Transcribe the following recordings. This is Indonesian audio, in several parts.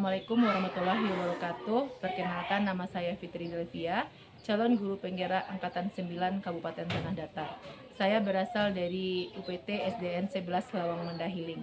Assalamualaikum warahmatullahi wabarakatuh. Perkenalkan, nama saya Fitri Delvia, calon guru penggerak Angkatan 9 Kabupaten Tanah Datar. Saya berasal dari UPT SDN 11 Lawang Mandahiling.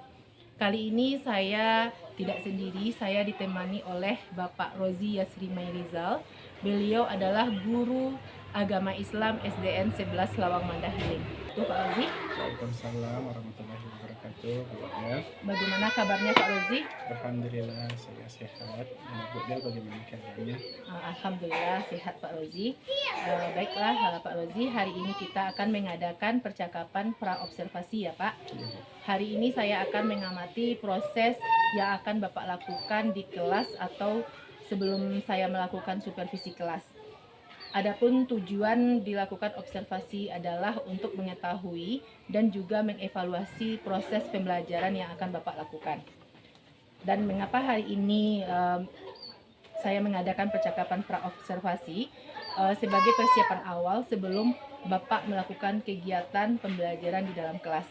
Kali ini saya tidak sendiri, saya ditemani oleh Bapak Rozi Yasri Mayrizal. Beliau adalah guru agama Islam SDN 11 Lawang Mandahiling. Tuh Pak Rozi. Waalaikumsalam warahmatullahi wabarakatuh. Bu Del, Bagaimana kabarnya Pak Rozi? alhamdulillah saya sehat. Bu Del, bagaimana keadaannya? Alhamdulillah sehat Pak Rozi. Baiklah Pak Rozi, hari ini kita akan mengadakan percakapan praobservasi ya Pak. Iya, Bu. Hari ini saya akan mengamati proses yang akan Bapak lakukan di kelas atau sebelum saya melakukan supervisi kelas. Adapun tujuan dilakukan observasi adalah untuk mengetahui dan juga mengevaluasi proses pembelajaran yang akan Bapak lakukan. Dan mengapa hari ini saya mengadakan percakapan praobservasi sebagai persiapan awal sebelum Bapak melakukan kegiatan pembelajaran di dalam kelas,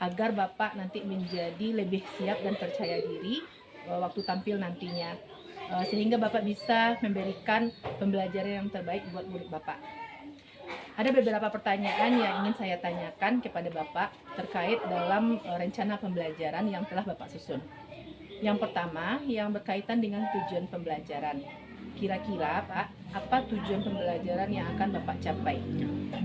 agar Bapak nanti menjadi lebih siap dan percaya diri waktu tampil nantinya, sehingga Bapak bisa memberikan pembelajaran yang terbaik buat murid Bapak. Ada beberapa pertanyaan yang ingin saya tanyakan kepada Bapak terkait dalam rencana pembelajaran yang telah Bapak susun. Yang pertama, yang berkaitan dengan tujuan pembelajaran. Kira-kira Pak, apa tujuan pembelajaran yang akan Bapak capai?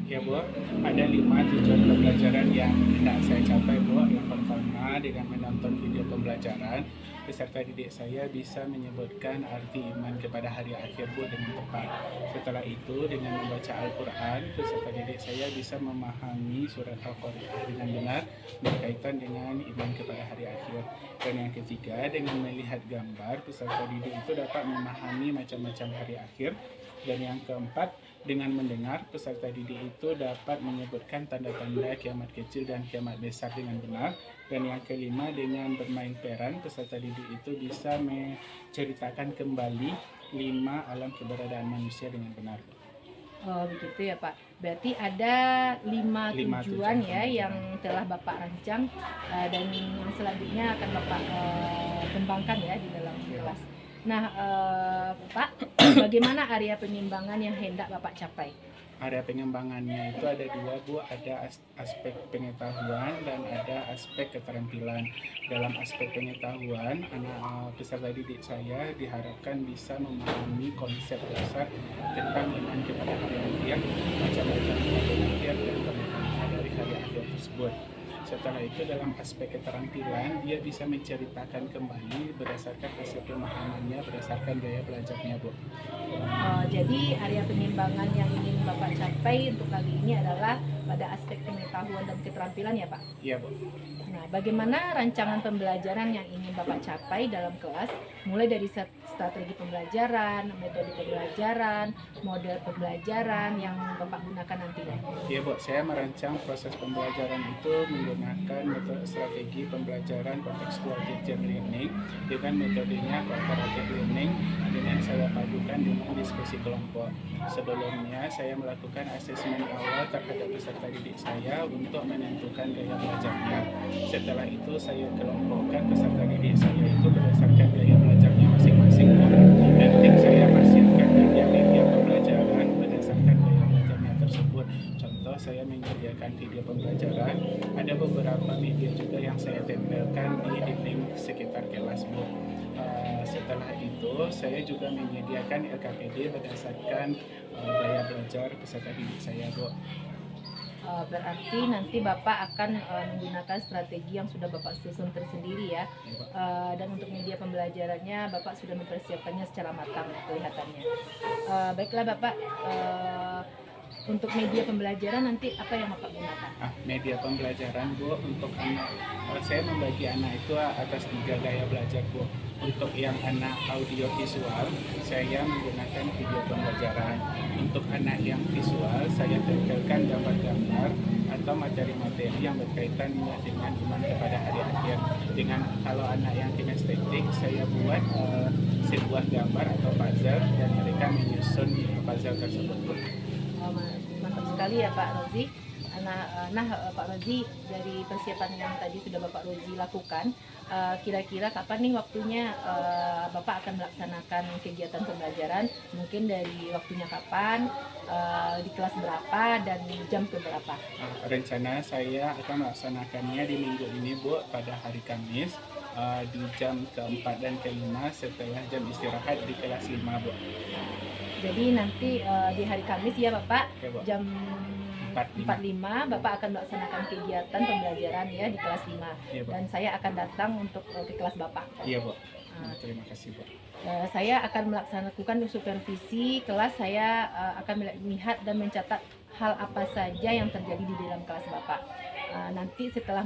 Ya Bu, ada 5 tujuan pembelajaran yang hendak saya capai Bu. Yang pertama, dengan menonton video pembelajaran, peserta didik saya bisa menyebutkan arti iman kepada hari akhir Bu dengan tepat. Setelah itu, dengan membaca Al-Quran, peserta didik saya bisa memahami surat Al-Qari'ah dengan benar berkaitan dengan iman kepada hari akhir. Dan yang ketiga, dengan melihat gambar, peserta didik itu dapat memahami macam-macam hari akhir. Dan yang keempat, dengan mendengar, peserta didik itu dapat menyebutkan tanda-tanda kiamat kecil dan kiamat besar dengan benar. Dan yang kelima, dengan bermain peran, peserta didik itu bisa menceritakan kembali 5 alam keberadaan manusia dengan benar. Oh begitu ya Pak. Berarti ada 5 tujuan ya yang telah Bapak rancang dan yang selanjutnya akan Bapak kembangkan ya di dalam kelas. Nah Pak, bagaimana area pengembangan yang hendak Bapak capai? Area pengembangannya itu ada 2 Bu, ada aspek pengetahuan dan ada aspek keterampilan. Dalam aspek pengetahuan, anak peserta didik saya diharapkan bisa memahami konsep dasar tentang iman kepada hari akhir, macam-macam hari akhir dan kemaknaan dari hari akhir tersebut. Setelah itu, dalam aspek keterampilan, dia bisa menceritakan kembali berdasarkan hasil pemahamannya, berdasarkan gaya belajarnya Bu. Jadi area pengembangan yang ingin Bapak capai untuk kali ini adalah pada aspek pengetahuan dan keterampilan ya Pak? Iya Bu. Nah, bagaimana rancangan pembelajaran yang ingin Bapak capai dalam kelas, mulai dari strategi pembelajaran, metode pembelajaran, model pembelajaran yang Bapak gunakan nantinya? Iya Bu, saya merancang proses pembelajaran itu menggunakan metode strategi pembelajaran contextual teacher learning dengan metodenya cooperative learning dengan saya padukan dengan diskusi kelompok. Sebelumnya saya melakukan asesmen awal terhadap peserta didik saya untuk menentukan gaya belajarnya. Setelah itu saya kelompokkan peserta didik saya itu berdasarkan gaya belajarnya masing-masing dan tim saya hasilkan media pembelajaran berdasarkan gaya belajarnya tersebut. Contoh, saya menyediakan video pembelajaran, ada beberapa media juga yang saya tempelkan di dinding sekitar kelas Bu. Setelah itu saya juga menyediakan LKPD berdasarkan gaya belajar peserta didik saya Bu. Berarti nanti Bapak akan menggunakan strategi yang sudah Bapak susun tersendiri ya. Dan untuk media pembelajarannya Bapak sudah mempersiapkannya secara matang kelihatannya. Baiklah Bapak, untuk media pembelajaran nanti apa yang Bapak gunakan? Media pembelajaran Bu, untuk anak, saya membagi anak itu atas 3 gaya belajar Bu. Untuk yang anak audio visual, saya menggunakan video pembelajaran. Untuk anak yang visual, saya tempelkan gambar-gambar atau materi-materi yang berkaitan dengan iman kepada hari akhir. Kalau anak yang kinestetik, saya buat sebuah gambar atau puzzle dan mereka menyusun puzzle tersebut. Mantap sekali ya Pak Rozi. Pak Rozi, dari persiapan yang tadi sudah Bapak Rozi lakukan, kira-kira kapan nih waktunya Bapak akan melaksanakan kegiatan pembelajaran? Mungkin dari waktunya kapan, di kelas berapa, dan jam ke berapa? Rencana saya akan melaksanakannya di minggu ini, Bu, pada hari Kamis di jam ke-4 dan ke-5 setelah jam istirahat di kelas 5, Bu. Jadi nanti di hari Kamis ya Bapak, Ya, Bu. jam 4.5. 4.5 Bapak akan melaksanakan kegiatan pembelajaran ya di kelas 5. Iya, Bu. Dan saya akan datang untuk ke kelas Bapak. Iya, Bu. Terima kasih, Bu. Saya akan melaksanakan supervisi kelas. Saya akan melihat dan mencatat hal apa saja yang terjadi di dalam kelas Bapak. Nanti setelah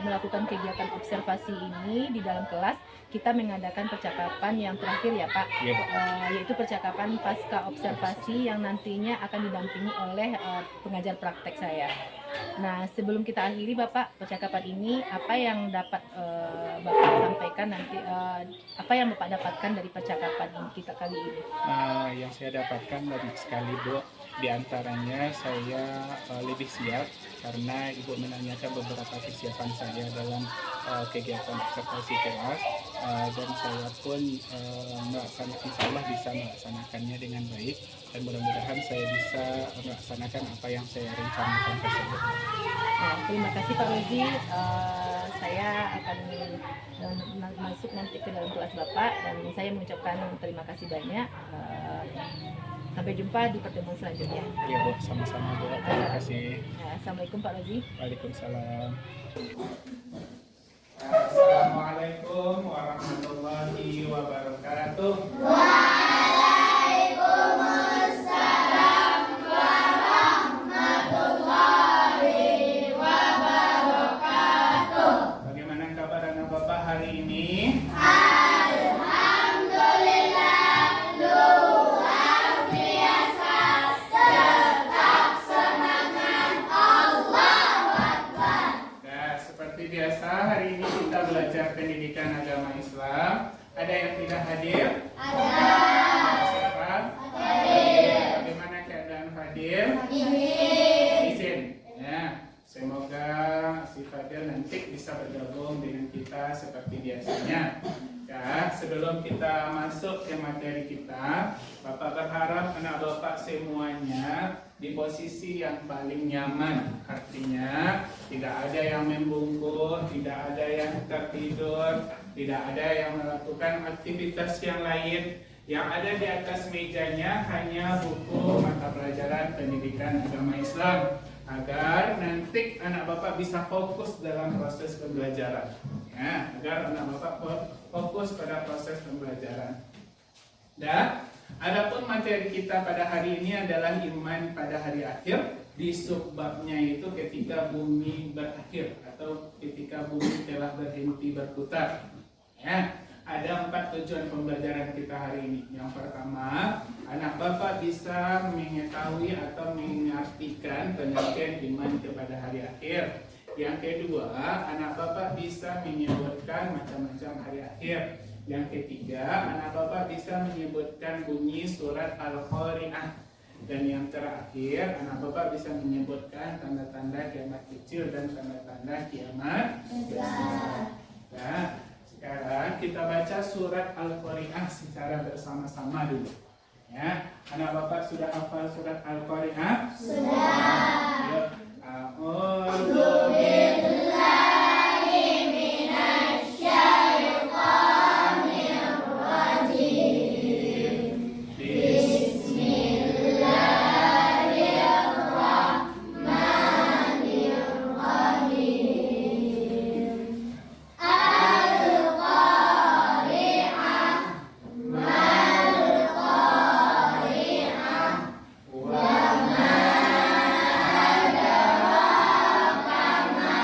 melakukan kegiatan observasi ini di dalam kelas, kita mengadakan percakapan yang terakhir ya Pak, Iya, Bu. yaitu percakapan pasca observasi yang nantinya akan didampingi oleh pengajar praktek saya. Nah, sebelum kita akhiri Bapak percakapan ini, apa yang dapat Bapak sampaikan nanti, apa yang Bapak dapatkan dari percakapan kita kali ini? Yang saya dapatkan banyak sekali, Bu. Di antaranya saya lebih siap karena Ibu menanyakan beberapa persiapan saya dalam kegiatan observasi kelas, dan saya pun insya Allah bisa melaksanakannya dengan baik, dan mudah-mudahan saya bisa melaksanakan apa yang saya rencanakan tersebut. Terima kasih Pak Rozi. Saya akan masuk nanti ke dalam kelas Bapak, dan saya mengucapkan terima kasih banyak. Sampai jumpa di pertemuan selanjutnya. Iya, Bu, sama-sama, Bu. Terima kasih. Assalamualaikum Pak Rozi. Waalaikumsalam. Assalamualaikum warahmatullahi wabarakatuh. Waalaikumsalam warahmatullahi wabarakatuh. Bagaimana kabar anak Bapak hari ini? Alhamdulillah, luar biasa. Tetap semangat, Allahu Akbar. Nah, seperti biasa hari ini kita belajar pendidikan agama Islam. Ada yang tidak hadir? Ada. Siapa? Hadir. Bagaimana keadaan Fadil? Izin. Ya, semoga si Fadil nanti bisa bergabung dengan kita seperti biasanya. Ya, sebelum kita masuk ke materi kita, Bapak berharap anak Bapak semuanya di posisi yang paling nyaman. Artinya tidak ada yang membungkuk, tidak ada yang tertidur, tidak ada yang melakukan aktivitas yang lain. Yang ada di atas mejanya hanya buku mata pelajaran pendidikan agama Islam, agar nanti anak Bapak bisa fokus dalam proses pembelajaran. Ya, agar anak Bapak fokus pada proses pembelajaran. Dan adapun materi kita pada hari ini adalah iman pada hari akhir. Di subbabnya itu ketika bumi berakhir atau ketika bumi telah berhenti berputar. Ya, ada 4 tujuan pembelajaran kita hari ini. Yang pertama, anak Bapak bisa mengetahui atau mengartikan pengertian iman kepada hari akhir. Yang kedua, anak Bapak bisa menyebutkan macam-macam hari akhir. Yang ketiga, anak Bapak bisa menyebutkan bunyi surat Al-Qari'ah. Dan yang terakhir, anak Bapak bisa menyebutkan tanda-tanda kiamat kecil dan tanda-tanda kiamat besar. Nah, sekarang kita baca surat Al-Qari'ah secara bersama-sama dulu. Ya, anak Bapak sudah hafal surat Al-Qari'ah? Sudah. Yuk. A'udzu Billahi minasyaitonir rajim. Bismillahirrahmanirrahim. Al-Qari'ah, Mal-Qari'ah, wa ma adraka mal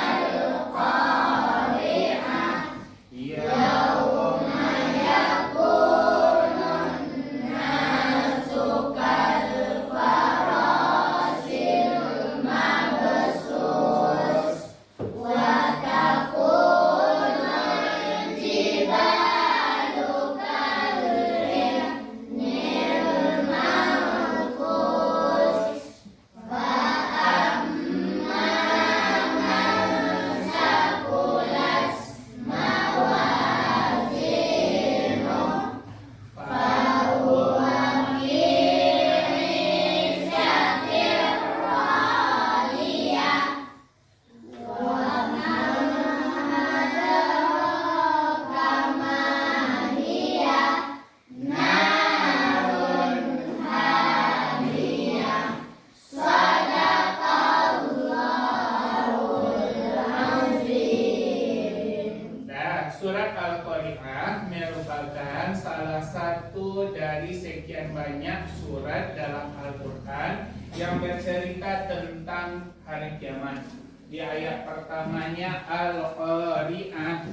sekian banyak surat dalam Al-Quran yang bercerita tentang hari kiamat. Di ayat pertamanya Al-Qari'ah,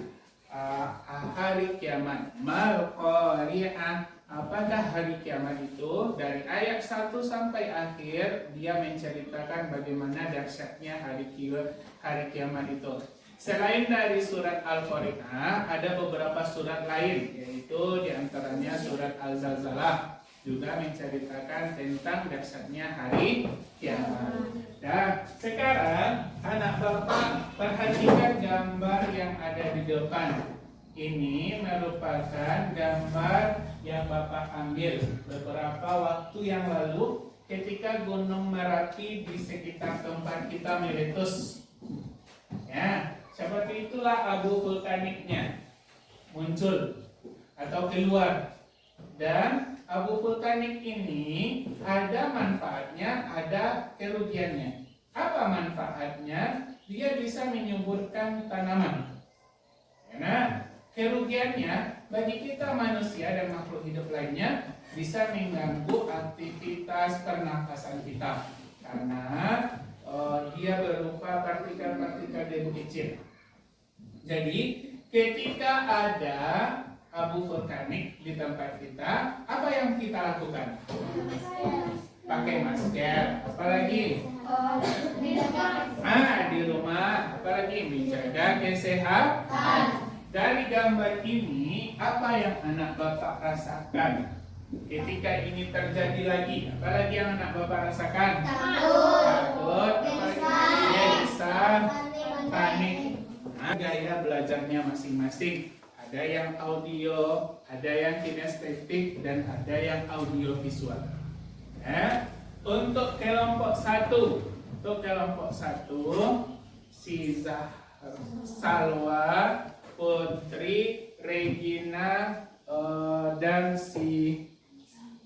hari kiamat. Mal-Qari'ah, apakah hari kiamat itu? Dari ayat 1 sampai akhir dia menceritakan bagaimana dahsyatnya hari kiamat itu. Selain dari surat Al-Qari'ah, ada beberapa surat lain, yaitu diantaranya surat Al-Zalzalah juga menceritakan tentang dahsyatnya hari kiamat. Dan sekarang anak bapak perhatikan gambar yang ada di depan. Ini merupakan gambar yang bapak ambil beberapa waktu yang lalu ketika Gunung Merapi di sekitar tempat kita meletus. Ya, seperti itulah abu vulkaniknya muncul atau keluar. Dan abu vulkanik ini ada manfaatnya, ada kerugiannya. Apa manfaatnya? Dia bisa menyuburkan tanaman. Karena kerugiannya bagi kita manusia dan makhluk hidup lainnya bisa mengganggu aktivitas pernafasan kita. Karena dia berupa partikel-partikel debu kecil. Jadi ketika ada abu vulkanik di tempat kita, apa yang kita lakukan? Pakai masker. Apalagi? Di rumah. Apalagi? Menjaga kesehatan. Dari gambar ini, apa yang anak bapak rasakan? Ketika ini terjadi lagi, apalagi yang anak bapak rasakan? Takut, gelisah, panik. Gaya belajarnya masing-masing. Ada yang audio, ada yang kinestetik, dan ada yang audio visual. Untuk kelompok 1, si Salwa, Putri, Regina, dan si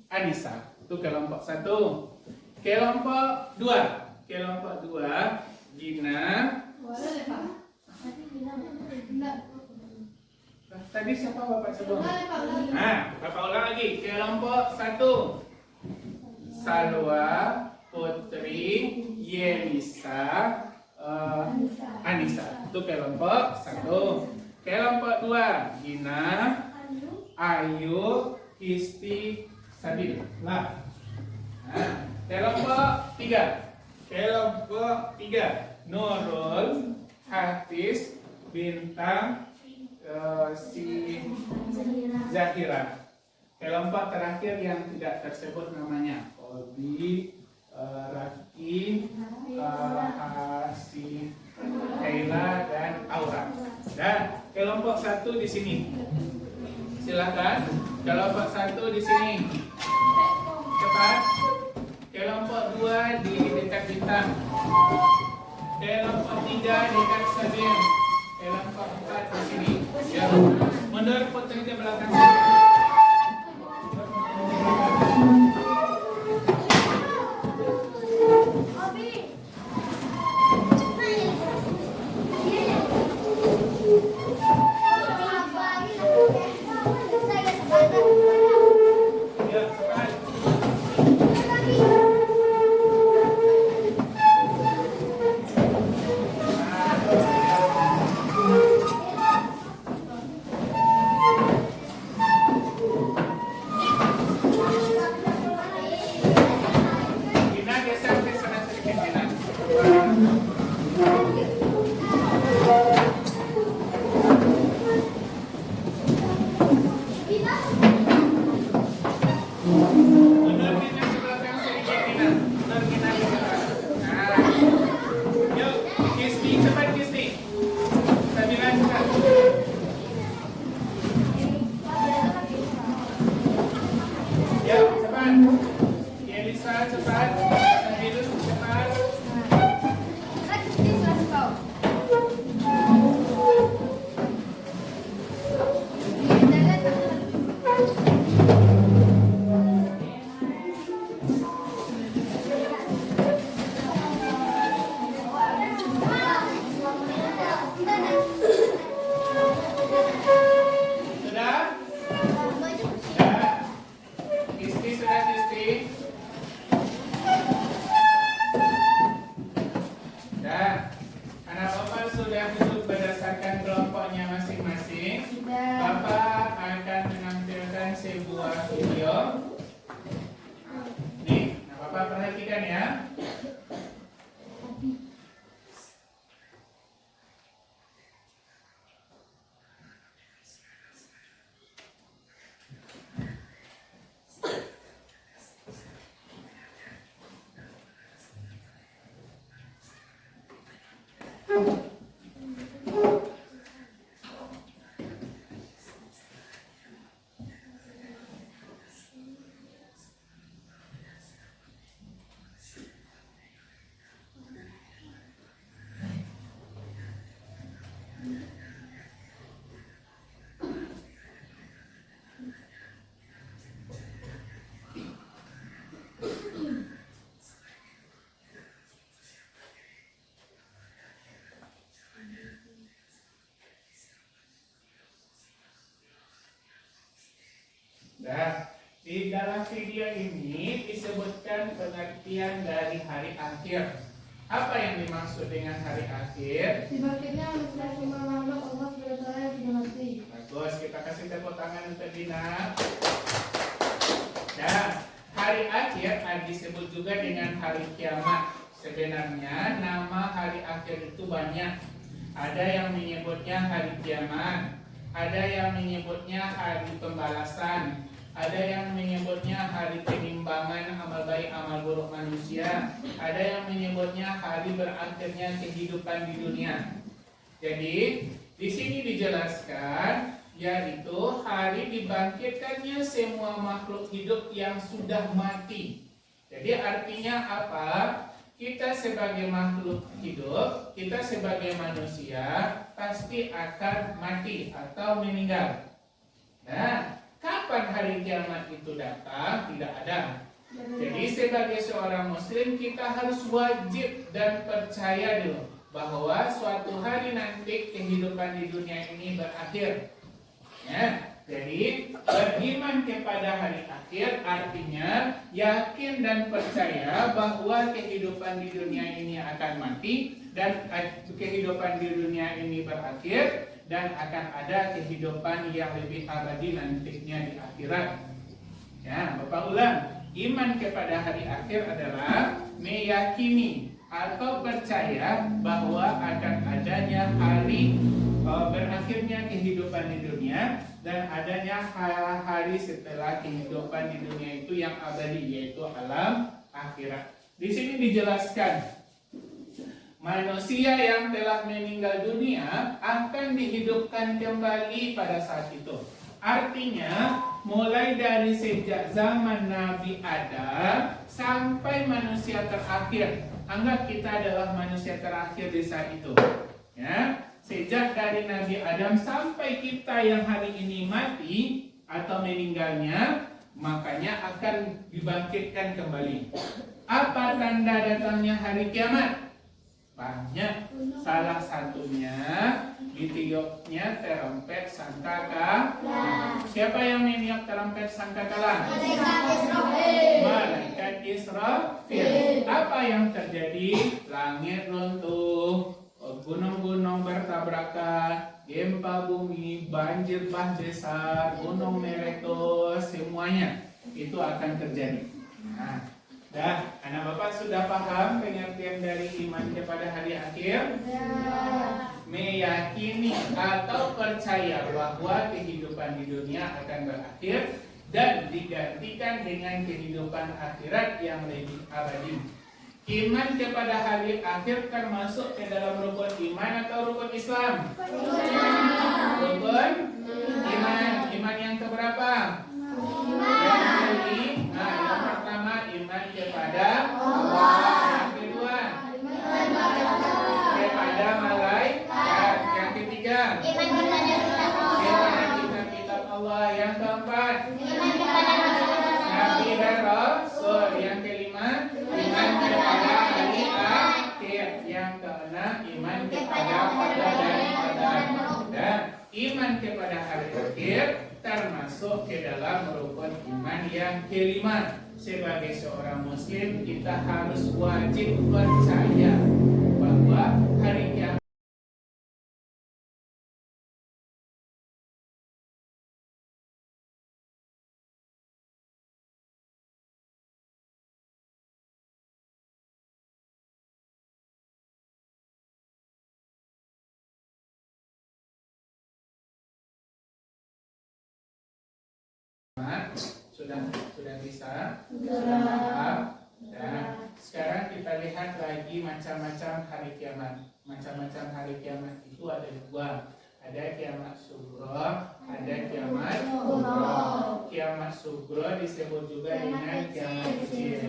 Anissa. Itu kelompok 1. Kelompok 2, Gina. Tadi siapa bapak sebelum? Bapak ulang lagi. Kelompok 1, Salwa, Putri, Yelisa, Anissa. Itu kelompok 1. Kelompok 2, Gina, Ayu, Isti, Sabil. Kelompok 3, Nurul, Hafiz, Bintang, si Zahira. Kelompok terakhir yang tidak tersebut namanya, Obi, Raki, si Kaila, dan Aura. Dan kelompok 1 di sini. Silakan. Kelompok 1 di sini. Cepat. Kelompok 2 di dekat Bintang. Kelompok 3 dekat Sabil. Kelompok 4 di sini. Ya. Mundur Putri ke belakang. sudah Tisti? Dan anak Bapak sudah duduk berdasarkan kelompoknya masing-masing. Bapak akan menampilkan sebuah video. Nih, nah Bapak perhatikan ya. Nah, di dalam video ini disebutkan pengertian dari hari akhir. Apa yang dimaksud dengan hari akhir? Dibangkitnya manusia semua makhluk Allah SWT yang tidak mati. Bagus, kita kasih tepuk tangan untuk Dina. Nah, hari akhir disebut juga dengan hari kiamat. Sebenarnya nama hari akhir itu banyak. Ada yang menyebutnya hari kiamat, ada yang menyebutnya hari pembalasan, ada yang menyebutnya hari penimbangan amal baik amal buruk manusia, ada yang menyebutnya hari berakhirnya kehidupan di dunia. Jadi di sini dijelaskan yaitu hari dibangkitkannya semua makhluk hidup yang sudah mati. Jadi artinya apa? Kita sebagai makhluk hidup, kita sebagai manusia pasti akan mati atau meninggal. Nah, kapan hari kiamat itu datang? Tidak ada. Jadi sebagai seorang muslim kita harus wajib dan percaya dulu bahwa suatu hari nanti kehidupan di dunia ini berakhir. Ya, jadi beriman kepada hari akhir artinya yakin dan percaya bahwa kehidupan di dunia ini akan mati dan kehidupan di dunia ini berakhir dan akan ada kehidupan yang lebih abadi nantinya di akhirat. Ya, Bapak ulang. Iman kepada hari akhir adalah meyakini atau percaya bahwa akan adanya hari berakhirnya kehidupan di dunia dan adanya hari setelah kehidupan di dunia itu yang abadi, yaitu alam akhirat. Di sini dijelaskan manusia yang telah meninggal dunia akan dihidupkan kembali pada saat itu. Artinya mulai dari sejak zaman Nabi Adam sampai manusia terakhir. Anggap kita adalah manusia terakhir di saat itu. Ya. Sejak dari Nabi Adam sampai kita yang hari ini mati atau meninggalnya, makanya akan dibangkitkan kembali. Apa tanda datangnya hari kiamat? Banyak. Salah satunya ditiupnya terompet sangkakala. Siapa yang meniup terompet sangkakala? Malaikat Israfil. Apa yang terjadi? Langit runtuh, gunung-gunung bertabrakan, gempa bumi, banjir bah besar, gunung meletus, semuanya itu akan terjadi. Nah, anak Bapak sudah paham pengertian dari iman kepada hari akhir? Meyakini atau percaya bahwa kehidupan di dunia akan berakhir dan digantikan dengan kehidupan akhirat yang lebih abadi. Iman kepada hari akhir termasuk ke dalam rukun iman atau rukun Islam? Rukun iman. Iman yang keberapa? Yang pertama iman kepada Allah. Yang kedua kepada malaikat. Yang ketiga kepada kitab-kitab Allah. Yang keempat Nabi dan Rasul. Yang kelima iman kepada hari akhir. Yang keenam iman kepada pada dan pada. Dan iman kepada hari akhir termasuk ke dalam rukun iman yang kelima. Sebagai seorang muslim, kita harus wajib percaya bahwa hari kiamat sudah bisa? Sudah paham? Dan sekarang kita lihat lagi macam-macam hari kiamat. Macam-macam hari kiamat itu ada dua. Ada kiamat sugro, ada kiamat kubro. Kiamat sugro disebut juga dengan kiamat kecil.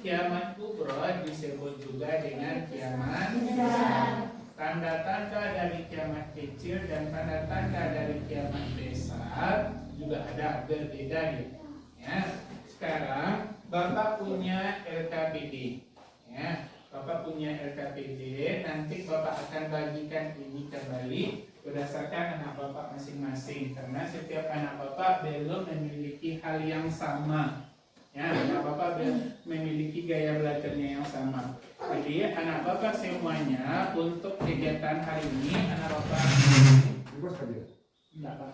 Kiamat kubro disebut juga dengan kiamat besar. Tanda-tanda dari kiamat kecil dan tanda-tanda dari kiamat besar juga ada berbeda gitu. Ya, sekarang Bapak punya LKPD. Ya, Bapak punya LKPD. Nanti Bapak akan bagikan ini kembali berdasarkan anak Bapak masing-masing. Karena setiap anak Bapak belum memiliki hal yang sama. Ya, anak Bapak memiliki gaya belajarnya yang sama. Jadi anak Bapak semuanya untuk kegiatan hari ini anak Bapak Bos tadi. enggak Pak.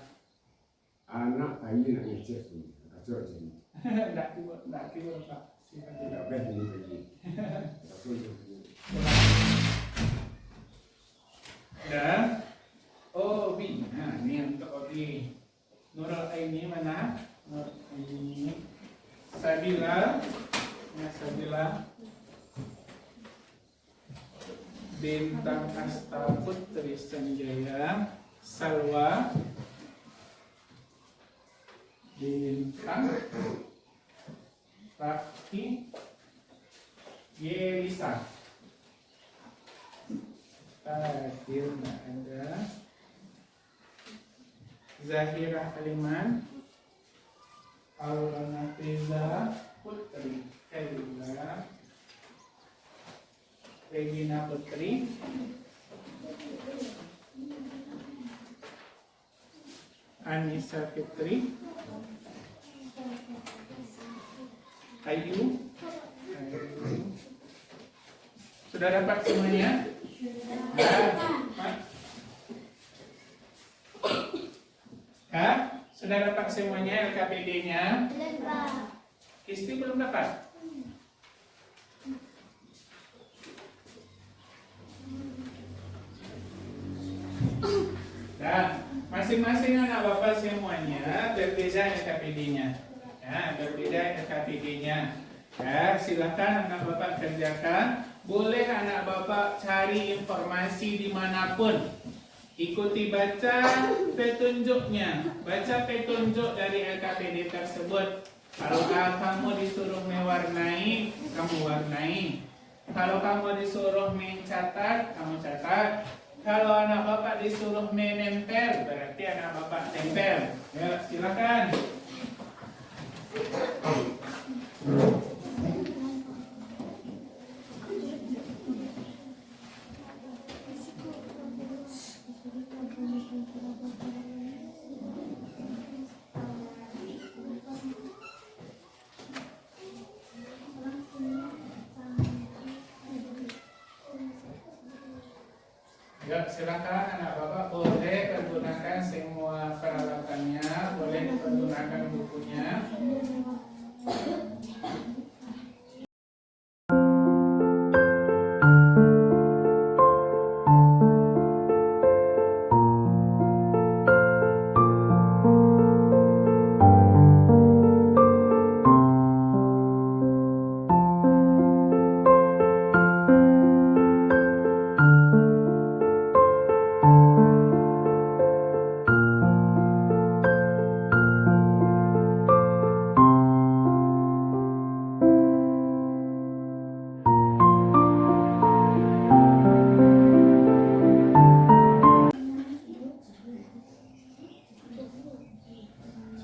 Anak ini nak ngecek ni, kacau sini. Enggak tiba Pak. Silakan. Tidak best ini pergi. Kacau sini. Dan Obi, nah ini untuk Obi. Nurul Aini mana? Nurul Aini. Sabila, ya Sabila. Bintang Asta Putri Sanjaya. Salwa. Bintang. Raffi. Yelisa. Fadil nggak ada. Zahira Aliman. Aura Nafiza Putri Helila. Regina Putri. Anissa Fitri. Ayu. Sudah dapat semuanya? Sudah dapat semuanya LKPD-nya? Isti belum dapat? Dan masing-masing anak Bapak semuanya berbeda LKPD-nya. Ya, berbeda LKPD-nya. Ya, silakan anak Bapak kerjakan. Boleh anak Bapak cari informasi dimanapun. Ikuti baca petunjuknya. Baca petunjuk dari LKPD tersebut. Kalau kamu disuruh mewarnai, kamu warnai. Kalau kamu disuruh mencatat, kamu catat. Kalau anak Bapak disuruh menempel, berarti anak Bapak tempel. Ya, silakan. Ya, silakan anak Bapak boleh pergunakan semua peralatannya, boleh pergunakan bukunya.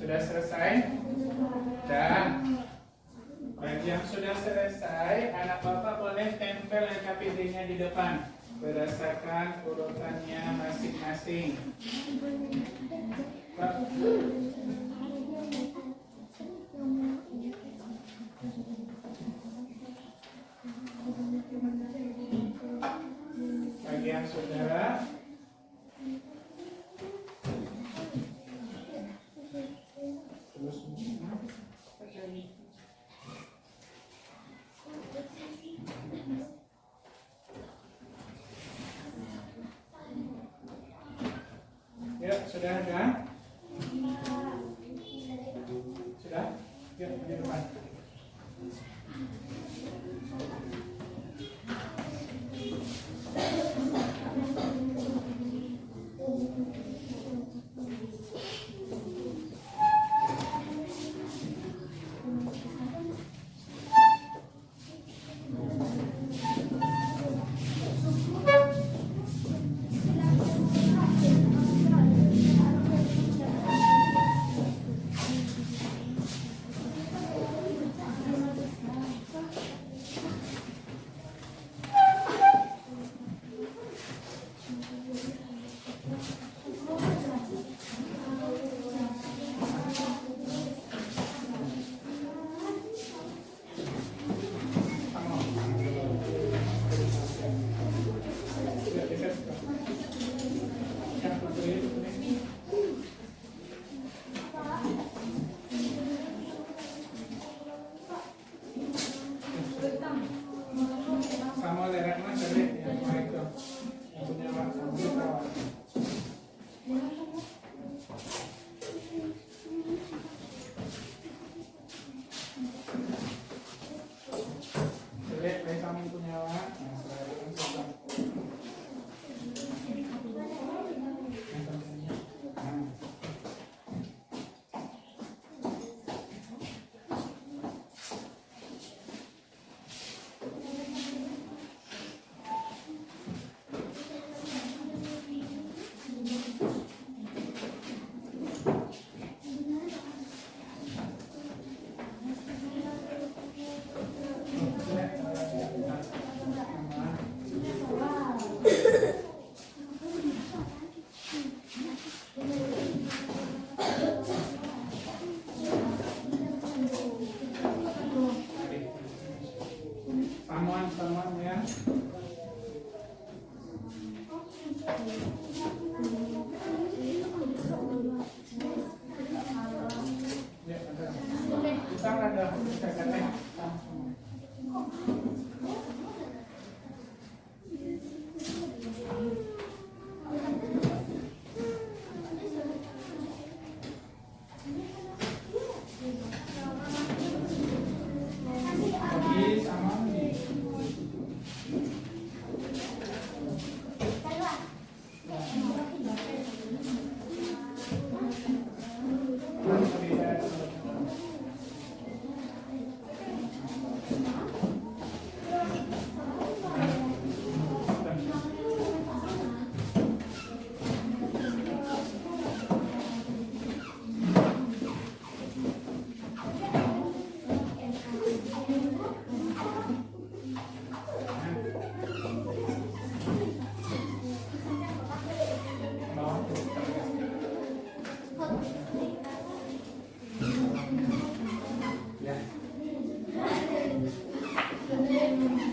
Sudah selesai? Dan bagi yang sudah selesai, anak Bapak boleh tempel LKPD-nya di depan berdasarkan urutannya masing-masing. Pak. sudah ada? Sudah? Ya, di depan. Sama leraknya tadi yang itu yang punya sama Jelek, dari kami punya wak. Nah, sekarang kan sudah. Samuan ya. Ya, ada. Kita ada jaga-jaga.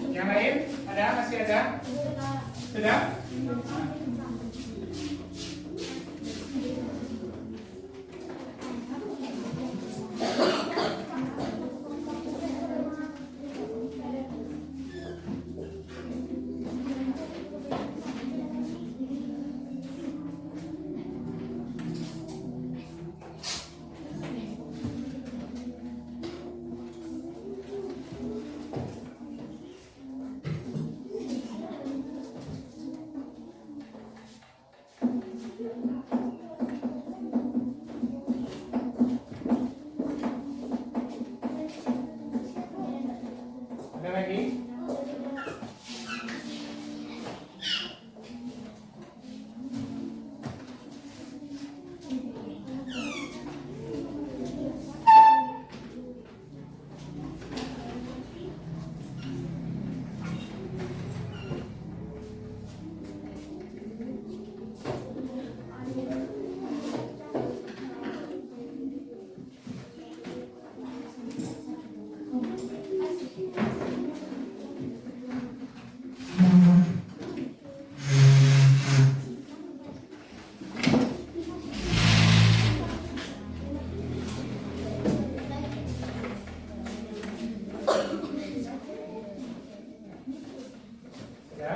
Yang lain? Ada? Masih ada? Sudah? Ada lagi? Ya?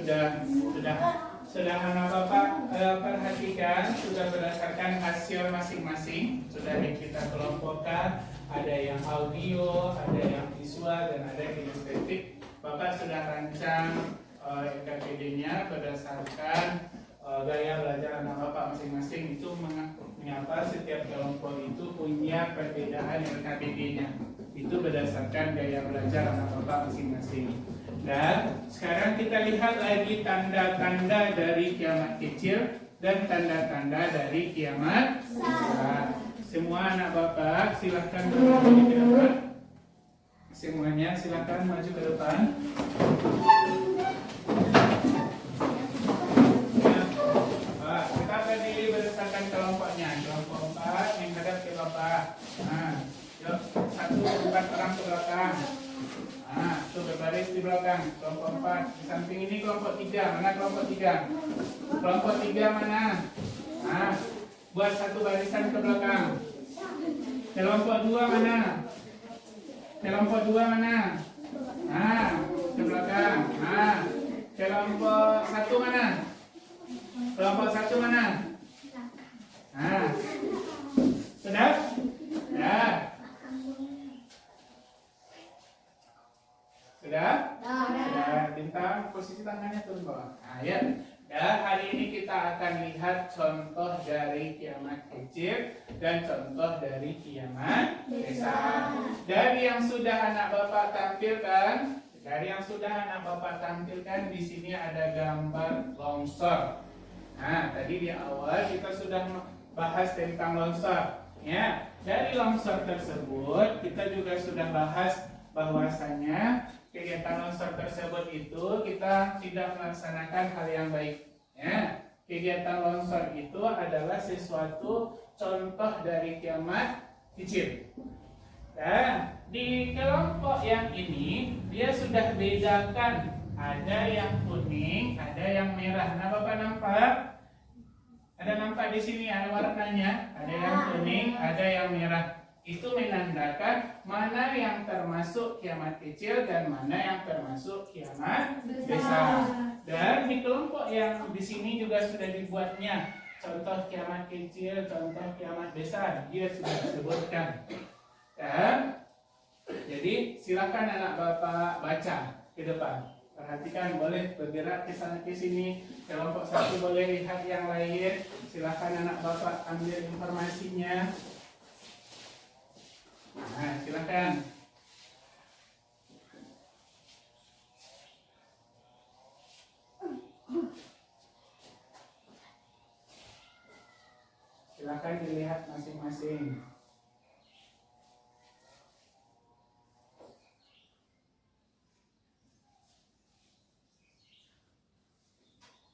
sudah anak bapak perhatikan, sudah berdasarkan hasil masing-masing, sudah kita kelompokkan, ada yang audio, ada yang visual, dan ada yang kinestetik. Bapak sudah rancang EKPD-nya berdasarkan gaya belajar anak bapak masing-masing. Itu mengapa setiap kelompok itu punya perbedaan LKPD-nya. Itu berdasarkan gaya belajar anak bapak masing-masing. Dan sekarang kita lihat lagi tanda-tanda dari kiamat kecil dan tanda-tanda dari kiamat besar. Semua anak bapak silahkan maju ke depan. Semuanya silahkan maju ke depan. Kita berdiri berdasarkan kelompoknya. Kelompok 4 yang hadap ke bapak. Nah, yuk, 1 4 orang ke belakang. Nah, itu berbaris di belakang. Kelompok 4 di samping ini. Kelompok 3, mana kelompok 3? Kelompok 3 mana? Nah, buat satu barisan ke belakang. Kelompok 2 mana? Kelompok 2 mana? Nah, ke belakang. Nah, kelompok 1 mana? Kelompok 1 mana? Nah, sudah? Ya. Sudah? Sudah. Bintang, posisi tangannya turun bawah. Nah, ya. Dan hari ini kita akan lihat contoh dari kiamat kecil dan contoh dari kiamat besar. Dari yang sudah anak bapak tampilkan, di sini ada gambar longsor. Nah, tadi di awal kita sudah bahas tentang longsor. Ya, dari longsor tersebut kita juga sudah bahas bahwasanya kegiatan longsor tersebut itu kita tidak melaksanakan hal yang baik. Ya, kegiatan longsor itu adalah sesuatu contoh dari kiamat kecil. Dan di kelompok yang ini dia sudah bedakan, ada yang kuning, ada yang merah. Nah, bapak nampak? Ada nampak di sini ada warnanya, ada yang kuning, ada yang merah. Itu menandakan mana yang termasuk kiamat kecil dan mana yang termasuk kiamat besar. Dan di kelompok yang di sini juga sudah dibuatnya contoh kiamat kecil, contoh kiamat besar. Dia sudah disebutkan. Dan jadi silakan anak bapak baca ke depan. Perhatikan, boleh bergerak ke sana ke sini. Kelompok 1 boleh lihat yang lain. Silakan anak bapak ambil informasinya. Nah, silakan. Silakan dilihat masing-masing.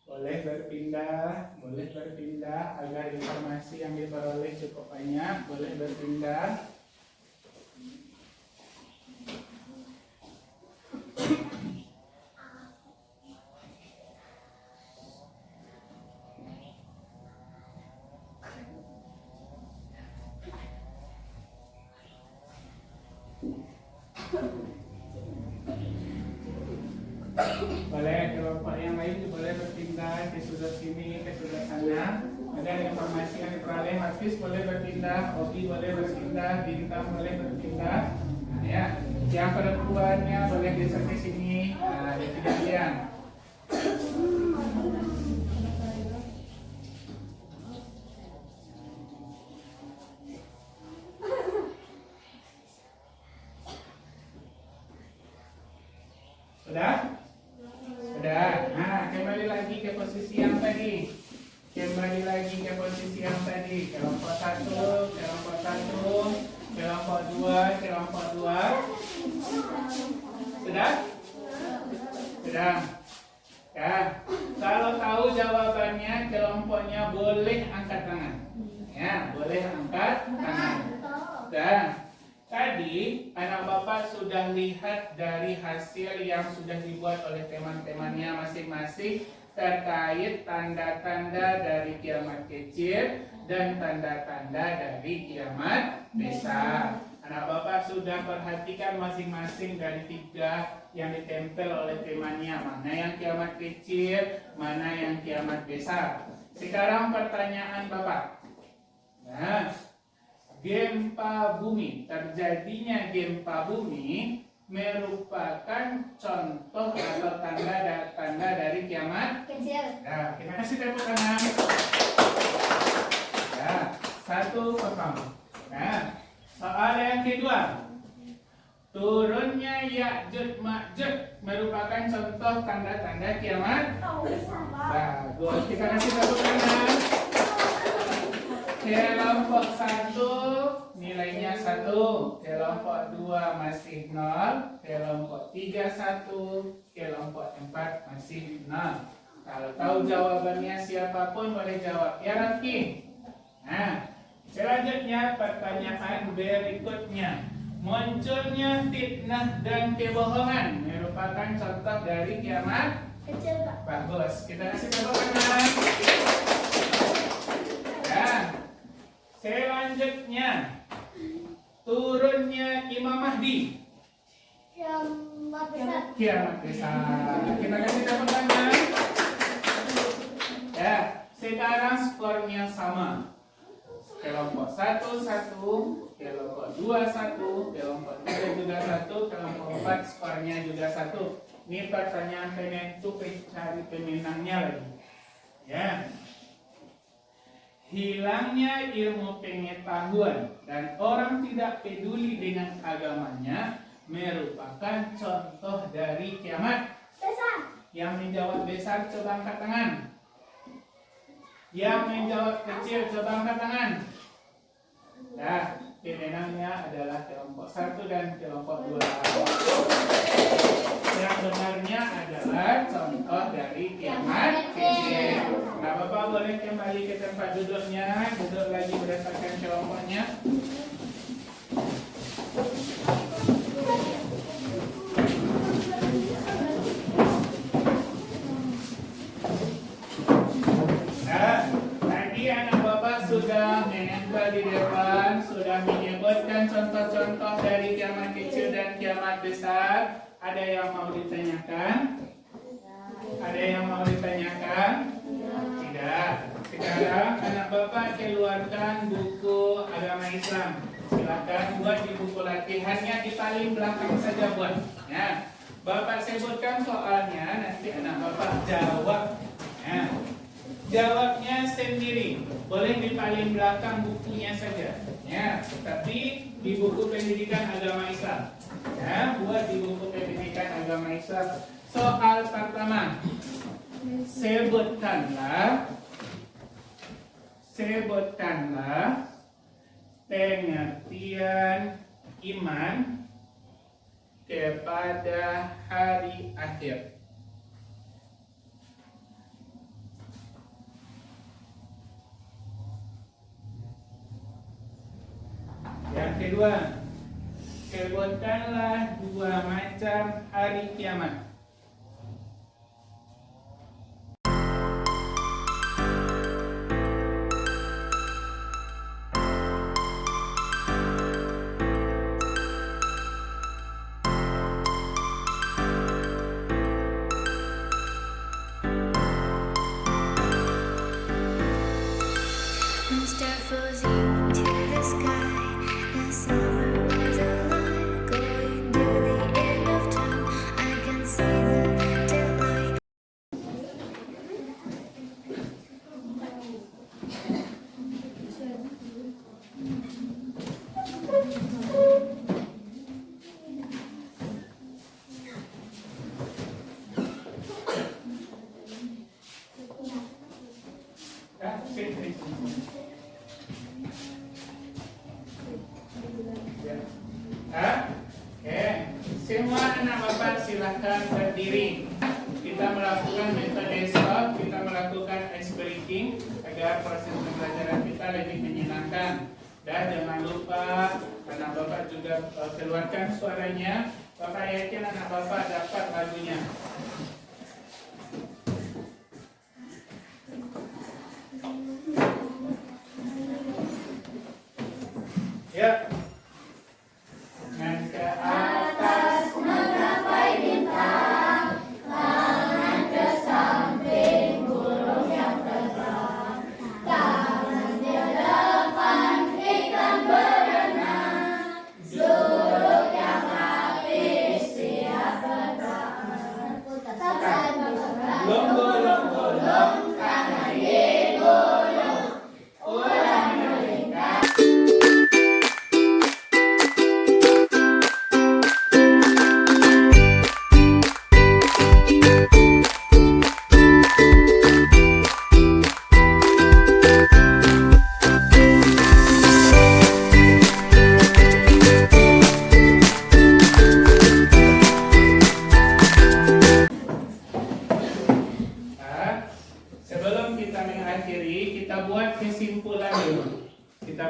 Boleh berpindah agar informasi yang diperoleh cukup banyak. Boleh berpindah. Boleh kelompok yang lain boleh berpindah ke sudut sini, ke sudut sana. Ada informasi yang diperoleh. Hafiz boleh berpindah, Obi boleh berpindah, Bintang boleh berpindah. Nah, ya, yang perempuannya boleh geser ke sini. Nah, itu dia. Sudah? Sudah. Nah, kembali lagi ke posisi yang tadi. Kelompok 1, kelompok 2. Sudah? Sudah. Ya. Kalau tahu jawabannya, kelompoknya boleh angkat tangan. Ya, boleh angkat tangan. Dan tadi anak bapak sudah lihat dari hasil yang sudah dibuat oleh teman-temannya masing-masing terkait tanda-tanda dari kiamat kecil dan tanda-tanda dari kiamat besar. Anak Bapak sudah perhatikan masing-masing dari 3 yang ditempel oleh temannya. Mana yang kiamat kecil, mana yang kiamat besar. Sekarang pertanyaan Bapak. Nah, gempa bumi, terjadinya gempa bumi merupakan contoh atau tanda dari kiamat Kecil. Nah, kita kasih tepuk tangan. Ya, 1-0. Nah, soal yang kedua. Turunnya Ya'juj Ma'juj merupakan contoh tanda-tanda kiamat. Bagus, kita kasih tepuk tangan. Kelompok 1 nilainya 1, kelompok 2 masih 0, kelompok 3 1, kelompok 4 masih 0. Kalau tahu jawabannya siapapun boleh jawab. Ya Rafki. Nah, selanjutnya pertanyaan berikutnya. Munculnya fitnah dan kebohongan merupakan contoh dari kiamat. Kecil, Pak. Bagus, kita kasih tepuk tangan. Ya. Selanjutnya turunnya Imam Mahdi. Kiamat besar. Kiamat besar. Kita kasih tepuk tangan. Ya, sekarang skornya sama. Kelompok 1 1, kelompok 2 1, kelompok 3 juga 1, kelompok 4 skornya juga 1. Ini pertanyaan penentu cari pemenangnya lagi. Ya. Hilangnya ilmu pengetahuan dan orang tidak peduli dengan agamanya merupakan contoh dari kiamat. Besar. Yang menjawab besar coba angkat tangan. Yang menjawab kecil coba angkat tangan. Nah, pemenangnya adalah kelompok 1 dan kelompok 2. Yang benarnya adalah contoh dari kiamat kecil. Nah, Bapak boleh kembali ke tempat duduknya, duduk lagi berdasarkan kelompoknya. Nah, tadi anak Bapak sudah menempel di depan, sudah menyebutkan contoh-contoh dari kiamat kecil dan kiamat besar. Ada yang mau ditanyakan? Ada yang mau ditanyakan? Tidak. Sekarang anak Bapak keluarkan buku agama Islam. Silakan buat di buku latihannya di paling belakang saja buat. Ya. Bapak sebutkan soalnya, nanti anak Bapak jawab. Ya. Jawabnya sendiri. Boleh di paling belakang bukunya saja. Ya, tapi di buku pendidikan agama Islam. Ya, buat di buku pendidikan agama Islam. Soal pertama. Sebutkanlah pengertian iman kepada hari akhir. Yang kedua, sebutkanlah 2 macam hari kiamat. Star floating to the sky. The summer was alive, going to the end of time. I can see the daylight. Ya, sini. Ya. Oke. Semua anak Bapak silahkan berdiri. Kita melakukan metode stop, kita melakukan ice breaking agar proses pembelajaran kita lebih menyenangkan. Dan jangan lupa anak Bapak juga keluarkan suaranya. Bapak yakin anak Bapak dapat lagunya. Ya.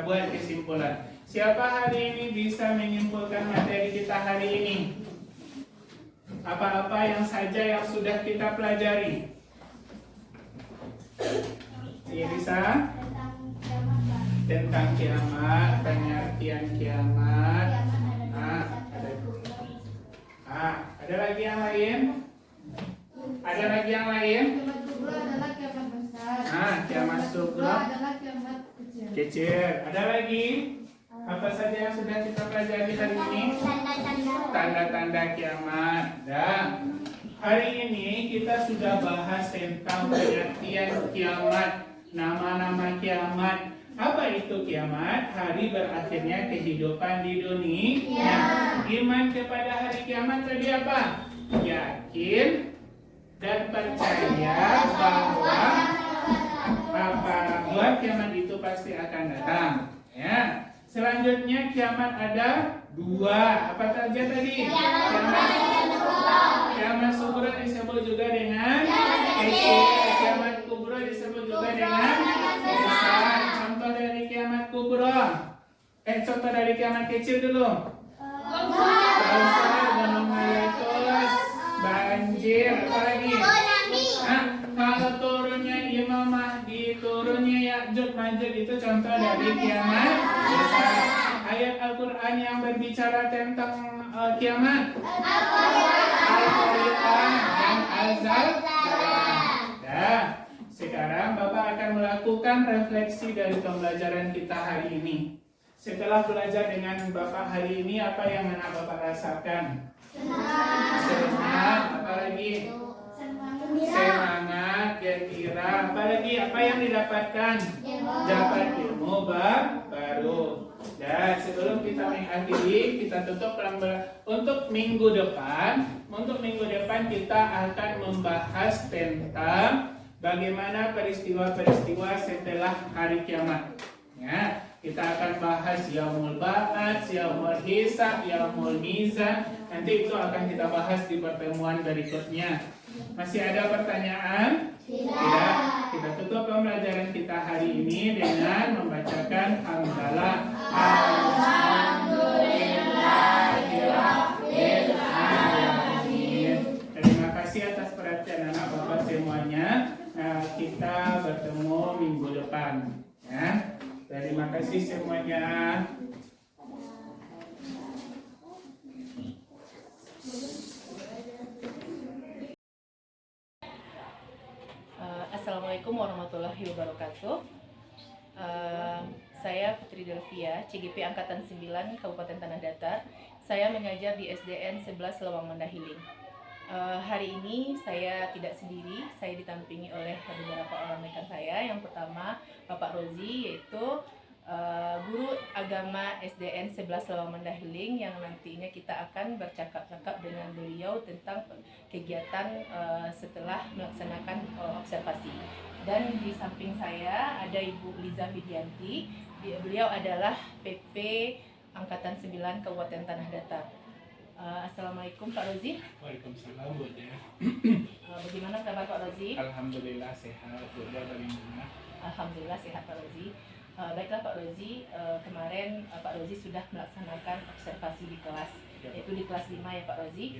buat kesimpulan. Siapa hari ini bisa menyimpulkan materi kita hari ini? Apa-apa yang saja yang sudah kita pelajari? Iya bisa? Tentang kiamat, pengertian kiamat. Ada lagi yang lain? Ada lagi yang lain? Kiamat kubra adalah kiamat besar. Kiamat sugra adalah kiamat kecil. kecil. Ada lagi? Apa saja yang sudah kita pelajari hari ini? Tanda-tanda kiamat. Dan hari ini kita sudah bahas tentang pengertian kiamat, nama-nama kiamat. Apa itu kiamat? Hari berakhirnya kehidupan di dunia. Iman kepada hari kiamat tadi apa? Yakin dan percaya bahwa kiamat itu pasti akan datang. Ya. Selanjutnya kiamat ada dua. Apa saja tadi? Kiamat sugra disebut juga dengan kecil. Kiamat kubra disebut juga dengan besar. Contoh dari kiamat kubra. Contoh dari kiamat kecil dulu. Longsor, gunung meletus, banjir, apa lagi? Kalau turunnya Imam Mahdi, turunnya Ya'juj Ma'juj itu contoh dari kiamat besar. Ayat Al-Quran yang berbicara tentang kiamat. Al-Qari'ah dan Al-Zalzalah. Sekarang Bapak akan melakukan refleksi dari pembelajaran kita hari ini. Setelah belajar dengan Bapak hari ini, apa yang mana Bapak rasakan? Senang. Apa lagi? Semangat, gembira. Apa lagi? Apa yang didapatkan? Dapat ilmu baru. Dan sebelum kita mengakhiri, kita tutup untuk minggu depan. Untuk minggu depan kita akan membahas tentang bagaimana peristiwa-peristiwa setelah hari kiamat. Ya, kita akan bahas yaumul ba'ats, yaumul hisab, yaumul mizan. Nanti itu akan kita bahas di pertemuan berikutnya. Masih ada pertanyaan? Tidak. Kita tutup pembelajaran kita hari ini dengan membacakan hamdalah. Alhamdulillahirrahmanirrahim. Terima kasih atas perhatian anak bapak semuanya. Kita bertemu minggu depan. Ya. Terima kasih semuanya. Assalamualaikum warahmatullahi wabarakatuh. Saya Putri Delvia, CGP Angkatan 9 Kabupaten Tanah Datar. Saya mengajar di SDN 11 Lawang Mandahiling. Hari ini saya tidak sendiri, saya ditampingi oleh beberapa orang rekan saya. Yang pertama Bapak Rozi, yaitu guru agama SDN 11 Lawang Mandahiling, yang nantinya kita akan bercakap-cakap dengan beliau tentang kegiatan setelah melaksanakan observasi. Dan di samping saya ada Ibu Liza Widianti, beliau adalah PP Angkatan 9 Kabupaten Tanah Datar. Assalamualaikum Pak Rozi. Waalaikumsalam Bunda. Bagaimana kabar Pak Rozi? Alhamdulillah sehat. Bunda bagaimana? Alhamdulillah sehat Pak Rozi. Baiklah Pak Rozi, kemarin Pak Rozi sudah melaksanakan observasi di kelas, yaitu di kelas 5 ya Pak Rozi.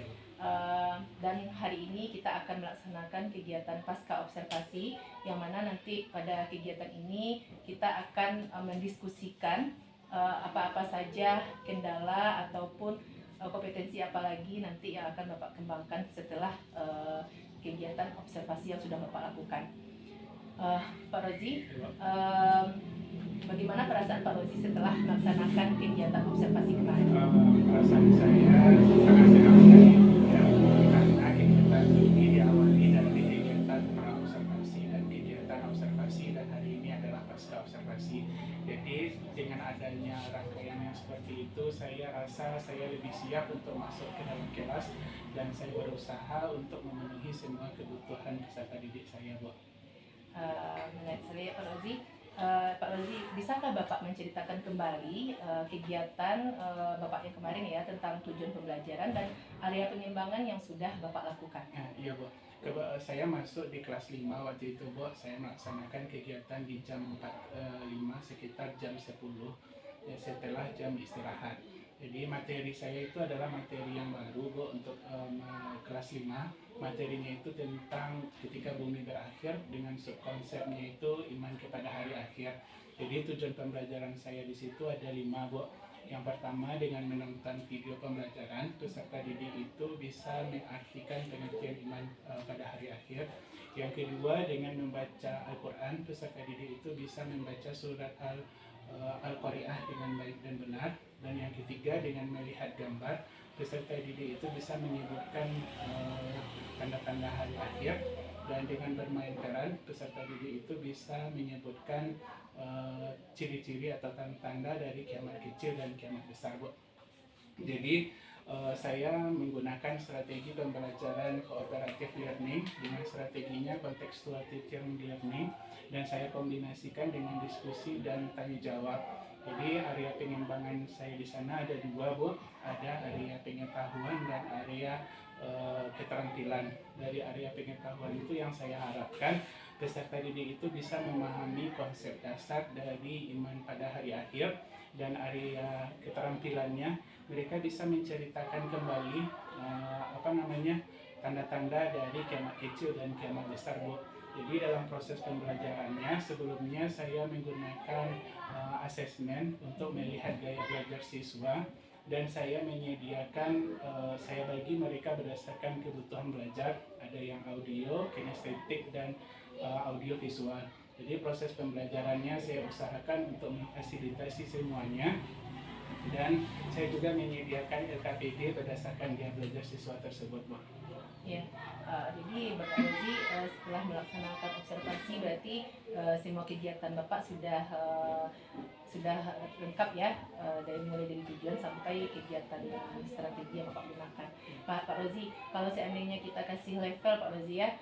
Dan hari ini kita akan melaksanakan kegiatan pasca observasi, yang mana nanti pada kegiatan ini kita akan mendiskusikan apa-apa saja kendala ataupun kompetensi apa lagi nanti yang akan Bapak kembangkan setelah kegiatan observasi yang sudah Bapak lakukan. Pak Rozi, bagaimana perasaan Pak Rozi setelah melaksanakan kegiatan observasi kemarin? Perasaan saya sangat senang sekali ya, karena kegiatan ini diawali dari kegiatan pra-observasi dan kegiatan observasi, dan hari ini adalah pasca observasi. Jadi dengan adanya rangkaian yang seperti itu, saya rasa saya lebih siap untuk masuk ke dalam kelas, dan saya berusaha untuk memenuhi semua kebutuhan peserta didik saya, Bu. Menarik sekali ya Pak Rozi. Pak Rozi, bisakah Bapak menceritakan kembali kegiatan Bapak yang kemarin ya tentang tujuan pembelajaran dan area pengembangan yang sudah Bapak lakukan? Iya, Bu. Saya masuk di kelas 5 waktu itu, Bu. Saya melaksanakan kegiatan di jam 4.5 sekitar jam 10 ya, setelah jam istirahat. Jadi materi saya itu adalah materi yang baru, Bu, untuk kelas 5. Materinya itu tentang ketika bumi berakhir dengan subkonsepnya itu iman kepada hari akhir. Jadi tujuan pembelajaran saya di situ ada 5, Bu. Yang pertama, dengan menonton video pembelajaran, peserta didik itu bisa mengartikan pengertian iman pada hari akhir. Yang kedua, dengan membaca Al-Quran, peserta didik itu bisa membaca surat Al-Qari'ah dengan baik dan benar. Dan yang ketiga, dengan melihat gambar, peserta didik itu bisa menyebutkan tanda-tanda hari akhir. Dan dengan bermain peran, peserta didik itu bisa menyebutkan ciri-ciri atau tanda-tanda dari kiamat kecil dan kiamat besar, Bu. Jadi saya menggunakan strategi pembelajaran cooperative learning dengan strateginya contextual teaching learning, dan saya kombinasikan dengan diskusi dan tanya jawab. Jadi area pengembangan saya di sana ada 2, Bu. Ada area pengetahuan dan area keterampilan. Dari area pengetahuan itu yang saya harapkan peserta didik itu bisa memahami konsep dasar dari iman pada hari akhir, dan area keterampilannya mereka bisa menceritakan kembali tanda-tanda dari kiamat kecil dan kiamat besar, Bu. Jadi dalam proses pembelajarannya sebelumnya saya menggunakan asesmen untuk melihat gaya belajar siswa, dan saya menyediakan, saya bagi mereka berdasarkan kebutuhan belajar, ada yang audio, kinestetik, dan audio visual. Jadi proses pembelajarannya saya usahakan untuk memfasilitasi semuanya, dan saya juga menyediakan LKPD berdasarkan gaya belajar siswa tersebut, Bu. Ya, jadi Bapak Rozi setelah melaksanakan observasi berarti semua kegiatan Bapak sudah lengkap ya, mulai dari tujuan sampai kegiatan dan strategi yang Bapak gunakan. Pak Rozi, kalau seandainya kita kasih level Pak Rozi ya,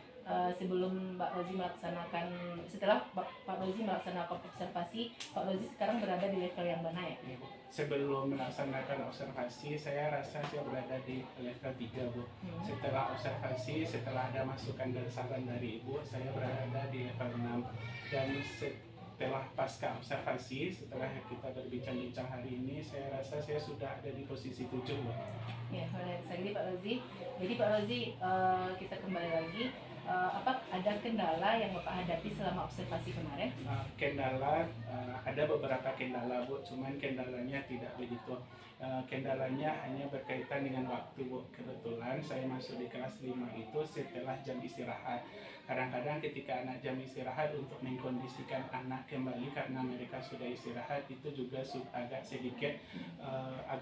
sebelum Pak Rozi melaksanakan, setelah Pak Rozi melaksanakan observasi, Pak Rozi sekarang berada di level yang mana ya? Sebelum melaksanakan observasi, saya rasa saya berada di level 3, Bu. Setelah observasi, setelah ada masukan dan saran dari Ibu, saya berada di level 6. Dan setelah pasca observasi, setelah kita berbincang-bincang hari ini, saya rasa saya sudah ada di posisi 7, Bu. Ya, menarik sekali Pak Rozi. Jadi Pak Rozi, kita kembali lagi. Apa ada kendala yang Bapak hadapi selama observasi kemarin? Ada beberapa kendala, Bu, cuman kendalanya tidak begitu. Kendalanya hanya berkaitan dengan waktu, Bu. Kebetulan saya masuk di kelas 5 itu setelah jam istirahat. Kadang-kadang ketika anak jam istirahat untuk mengkondisikan anak kembali karena mereka sudah istirahat itu juga agak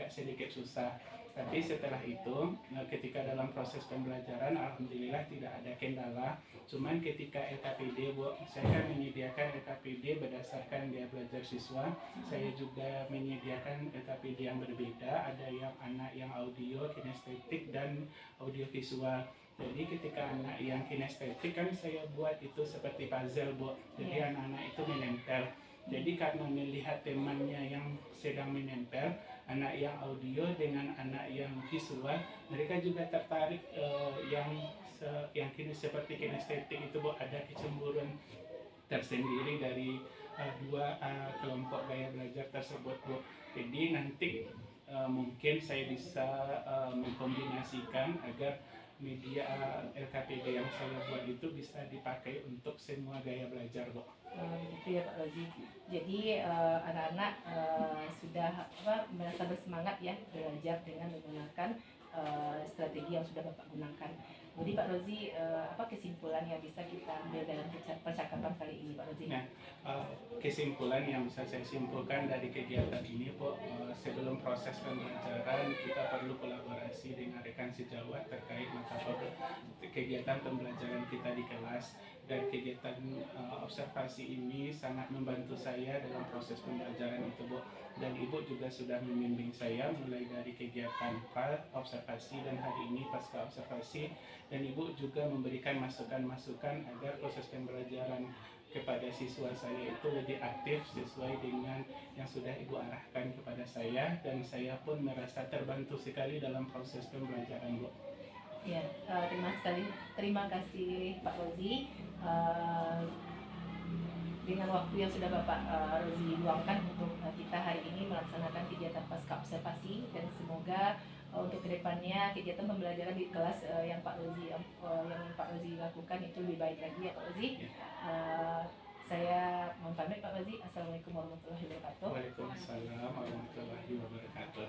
sedikit susah. Tapi setelah itu, ketika dalam proses pembelajaran, alhamdulillah tidak ada kendala. Cuman ketika LKPD, Bu, saya kan menyediakan LKPD berdasarkan gaya belajar siswa. Saya juga menyediakan LKPD yang berbeda, ada yang anak yang audio, kinestetik, dan audio visual. Jadi ketika anak yang kinestetik kan saya buat itu seperti puzzle, Bu. Jadi anak-anak itu menempel. Jadi karena melihat temannya yang sedang menempel, anak yang audio dengan anak yang visual, mereka juga tertarik yang seperti kinestetik itu, Bu, ada kecemburuan tersendiri dari dua kelompok gaya belajar tersebut, Bu. Jadi nanti mungkin saya bisa mengkombinasikan agar media LKPD yang saya buat itu bisa dipakai untuk semua gaya belajar, Bu. Gitu ya Pak Rozi. Jadi anak-anak sudah merasa bersemangat ya belajar dengan menggunakan strategi yang sudah Bapak gunakan. Jadi Pak Rozi, apa kesimpulan yang bisa kita ambil dalam percakapan kali ini, Pak Rozi? Nah, kesimpulan yang bisa saya simpulkan dari kegiatan ini, Bu, sebelum proses pembelajaran kita perlu kolaborasi dengan rekan sejawat terkait mata kegiatan pembelajaran kita di kelas, dan kegiatan observasi ini sangat membantu saya dalam proses pembelajaran itu, Bu. Dan Ibu juga sudah membimbing saya mulai dari kegiatan observasi, dan hari ini pasca observasi dan Ibu juga memberikan masukan-masukan agar proses pembelajaran kepada siswa saya itu lebih aktif sesuai dengan yang sudah Ibu arahkan kepada saya, dan saya pun merasa terbantu sekali dalam proses pembelajaran, Bu. Ya, terima kasih Pak Rozi. Dengan waktu yang sudah Bapak Rozi luangkan untuk kita hari ini melaksanakan kegiatan pasca observasi, dan semoga untuk kedepannya kegiatan pembelajaran di kelas yang Pak Rozi lakukan itu lebih baik lagi ya Pak Rozi. Saya mohon pamit Pak Rozi. Assalamualaikum warahmatullahi wabarakatuh. Waalaikumsalam warahmatullahi wabarakatuh.